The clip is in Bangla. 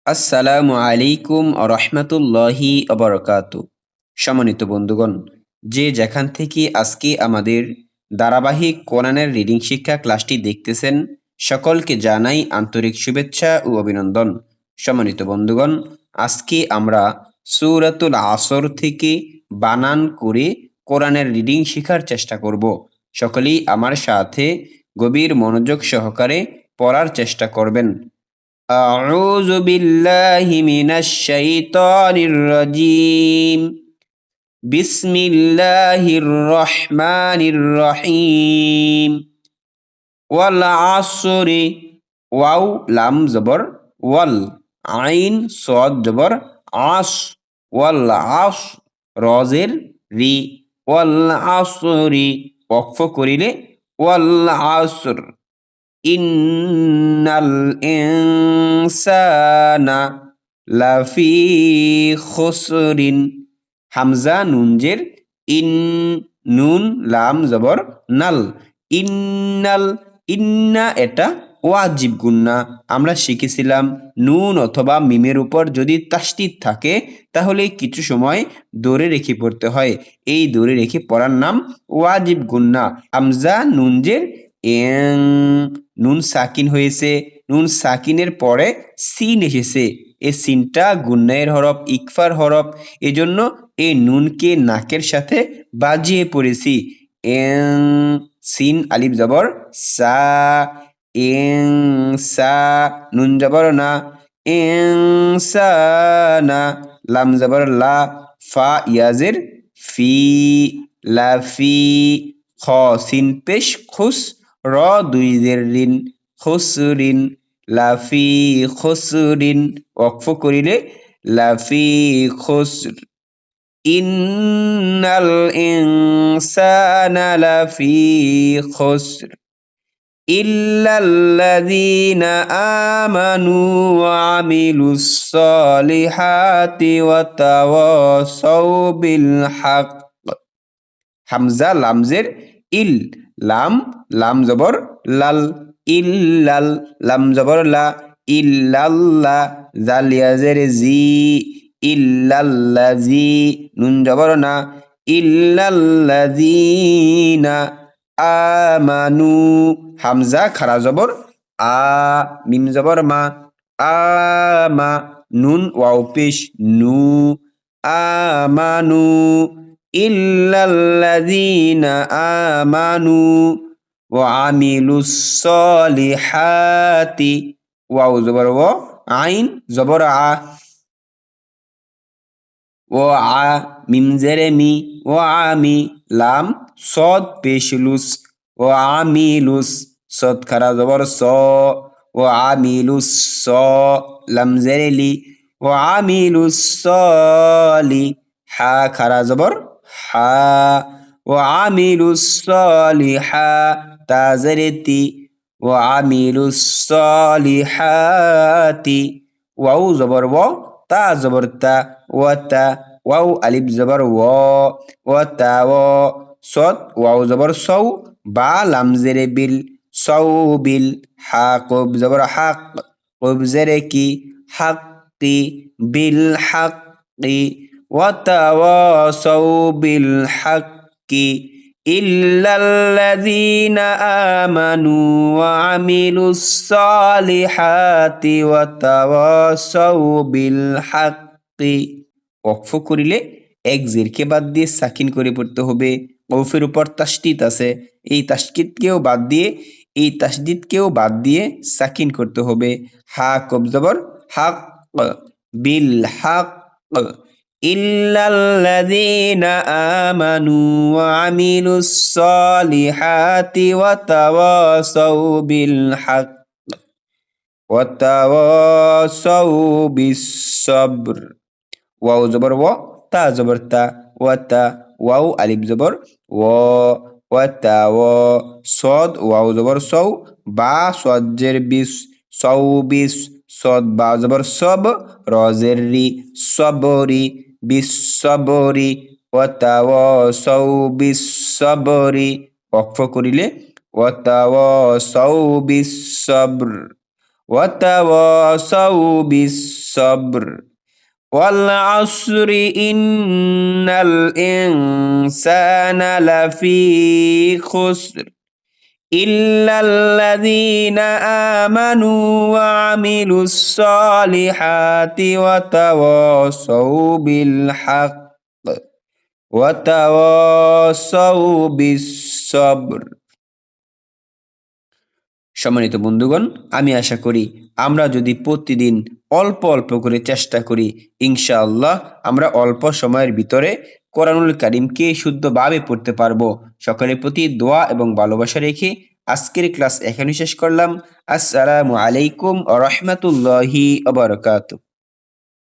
আসসালামু আলাইকুম রহমতুল্লাহি অবরকাতু। সম্মানিত বন্ধুগণ, যে যেখান থেকে আজকে আমাদের ধারাবাহিক কোরআনের রিডিং শিক্ষা ক্লাসটি দেখতেছেন, সকলকে জানাই আন্তরিক শুভেচ্ছা ও অভিনন্দন। সম্মানিত বন্ধুগণ, আজকে আমরা সূরাতুল আসর থেকে বানান করে কোরআনের রিডিং শেখার চেষ্টা করব। সকলেই আমার সাথে গভীর মনোযোগ সহকারে পড়ার চেষ্টা করবেন। أعوذ بالله من الشيطان الرجيم. بسم الله الرحمن الرحيم. والعصر. واو لام زبر ওয়াল, আইন সদ জবর আস, ওয়াল আস রজের রি, ওয়াল আসরি ওয়াকফ করিলে ওয়াল আসর। ইন্নাল ইনসানা লাফি খুসরিন। হামজা নুনজের ইন, নুন লাম জবর নাল। ইন্নাল, ইন্না এটা ওয়াজিব গুন্না। আমরা শিখেছিলাম নুন অথবা মিমের উপর যদি তাসদিদ থাকে তাহলে কিছু সময় ধরে রেখে পড়তে হয়। এই ধরে রেখে পড়ার নাম ওয়াজিব গুন্না। হামজা নুনজের এং, নুন সাকিন হয়েছে, নুন সাকিনের পরে সিন এসেছে। এই সিনটা গুন্নায়ের হরফ, ইকফার হরফ, এজন্য এই নুনকে নাকের সাথে বাজিয়ে পড়েছি। এং, সিন আলিফ জবর সা, এং সা, নুন জবর না, এং সা না, লাম জবর লা, ফা ইয়াজের ফি, লাফি, খ সিন পেশ খুস, র দুই জের রিন, খুসরিন, লাফি খুসরিন ওয়াকফ করিলে লাফি খুসর। ইন্নাল ইনসানা লাফি খুসর ইল্লাল্লাযীনা আমানু ওয়া আমিলুস সলিহাতি ওয়া তাওয়াসাউ বিল হক। হামজা লামজের ইল, লাম লাম জবর লাল, ইল্লাল, লাম জবর লা, ইল্লাল্লাহ, জাল ইয়াজের জি, ইল্লাল্লাযী, নুন জবর না, ইল্লাল্লাযীনা আমানু। হামজা খারা জবর আ, মিম জবর মা, আমা, নুন ওয়াও পেশ নু, আমানু। ইল্লাল্লাযীনা আমানু ওয়া আমিলুস সলিহাতি। ওয়াও জবর ওয়া, আইন জবর আ, ও আ, মিম জেরে মি, ও আমি, লাম সদ পেশলুস, ও আমিলুস, সদ খারা জবর স, ও আমিলুস স, লাম জেরে লি, ও আমিলুস সলি, হা খারা জবর হা, ও আমিলুস সলিহা, তা জেরে তি, ও আমিলুস সলিহাতি। ওয়াও জবর ওয়া, তা জবর তা, ওয়াতা, ওয়াও আলিফ জবর ওয়াতা ওয়া, সদ ওয়াও জবর সৌ, বা লাম জেরে বিল, সৌ বিল, হা কব জবর হাক, কব জেরে কি, হাক্কি, বিল হাক্কি, ওয়াতাওয়াসাউ বিল হাক্কি। ইল্লাল্লাযীনা আমানু ওয়া আমিলুস সলিহাতি ওয়া তাওয়াসাউ বিল হাক্কি। ওয়াকফ করিলে এক জেরকে বাদ দিয়ে সাকিন করে পড়তে হবে। ওফের উপর তাসদিদ আছে, এই তাসদিদকেও বাদ দিয়ে, এই তাসদিদকেও বাদ দিয়ে সাকিন করতে হবে। হা কব জবর হাক, বিল হাক। ইল্লাল্লাযীনা আমানু ওয়া আমিলুস সলিহাতি ওয়া তাওয়াসাউ বিল হক ওয়া তাওয়াসাউ বিস সবর। ওয়াও জবর ওয়া, তা জবর তা, ওয়াতা, ওয়াও আলিফ জবর ওয়া, ওয়াতা ওয়া, সদ ওয়াও জবর সৌ, বা সদ জের বিস, সৌ বিস, সদ বা জবর সব, রজের রি, সবরি, বিস সবরি, ওয়াতা ওয়া সৌ বিস সবরি। ওয়াকফ করিলে ওয়াতা ওয়া সৌ বিস সবর, وتواصوا بالصبر والعصر إن الإنسان لفي خسر إلا الذين آمنوا وعملوا الصالحات وتواصوا بالحق وتواصوا بالصبر। সম্মানিত বন্ধুগণ, আমি আশা করি আমরা যদি প্রতিদিন অল্প অল্প করে চেষ্টা করি, ইনশাআল্লাহ আমরা অল্প সময়ের ভিতরে কোরআনুল কারীমকে শুদ্ধভাবে পড়তে পারবো। সকলের প্রতি দোয়া এবং ভালোবাসা রেখে আজকের ক্লাস এখানে শেষ করলাম। আসসালামু আলাইকুম ওয়া রাহমাতুল্লাহি ওয়া বারাকাতুহু।